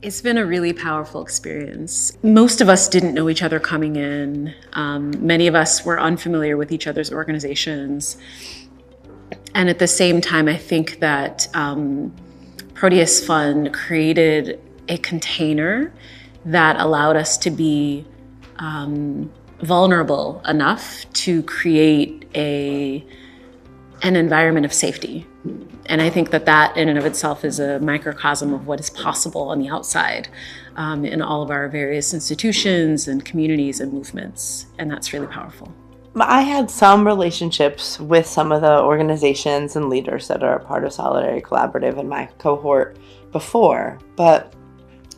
It's been a really powerful experience. Most of us didn't know each other coming in. Many of us were unfamiliar with each other's organizations. And at the same time, I think that Proteus Fund created a container that allowed us to be vulnerable enough to create an environment of safety. And I think that that in and of itself is a microcosm of what is possible on the outside in all of our various institutions and communities and movements. And that's really powerful. I had some relationships with some of the organizations and leaders that are a part of Solidarity Collaborative in my cohort before, but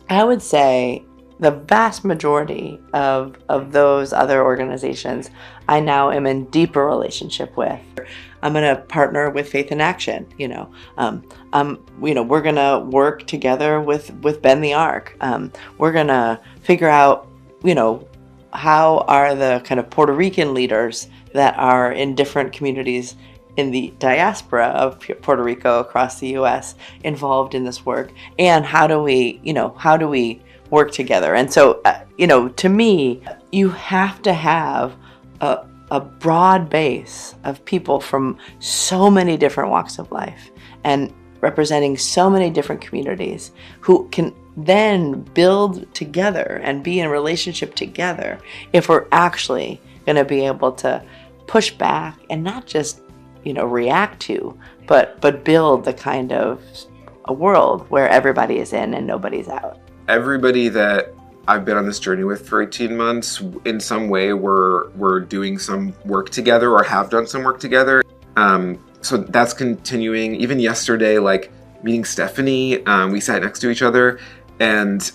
I would say the vast majority of those other organizations I now am in deeper relationship with. I'm going to partner with Faith in Action. We're going to work together with Bend the Arc. We're going to figure out, how are the kind of Puerto Rican leaders that are in different communities in the diaspora of Puerto Rico across the U.S. involved in this work, and how do we work together? And so, to me, you have to have a broad base of people from so many different walks of life and representing so many different communities who can then build together and be in relationship together if we're actually going to be able to push back and not just react to, but build the kind of a world where everybody is in and nobody's out. Everybody that I've been on this journey with for 18 months, in some way we're doing some work together or have done some work together. So that's continuing. Even yesterday, meeting Stephanie, we sat next to each other, and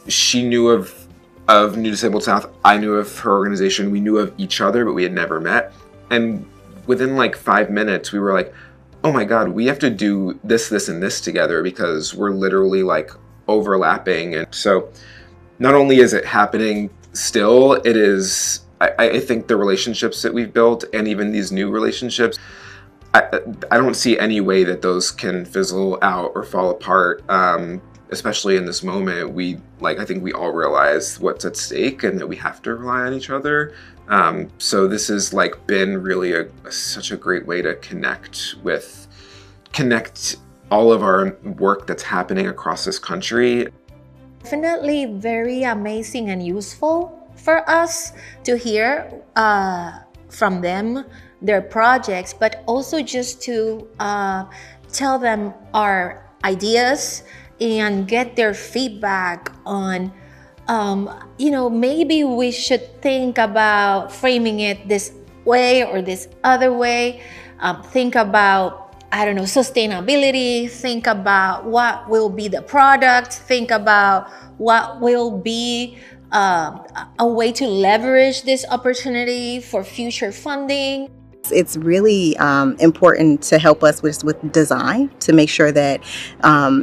she knew of New Disabled South, I knew of her organization, we knew of each other, but we had never met. And within 5 minutes, we were like, oh my God, we have to do this, and this together, because we're literally overlapping. And so not only is it happening still, it is, I think the relationships that we've built and even these new relationships, I don't see any way that those can fizzle out or fall apart. Especially in this moment, I think we all realize what's at stake and that we have to rely on each other. So this has been really such a great way to connect all of our work that's happening across this country. Definitely very amazing and useful for us to hear from them, their projects, but also just to tell them our ideas and get their feedback on, maybe we should think about framing it this way or this other way. Think about, sustainability, think about what will be the product, think about what will be a way to leverage this opportunity for future funding. It's really important to help us with design, to make sure that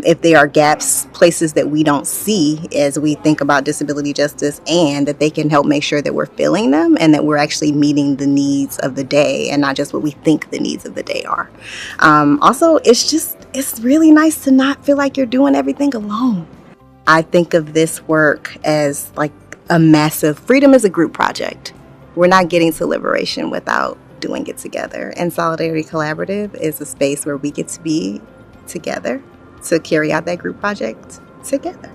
if there are gaps, places that we don't see as we think about disability justice, and that they can help make sure that we're filling them and that we're actually meeting the needs of the day and not just what we think the needs of the day are. Also, it's really nice to not feel like you're doing everything alone. I think of this work as a massive, freedom is a group project. We're not getting to liberation without doing it together. And Solidarity Collaborative is a space where we get to be together to carry out that group project together.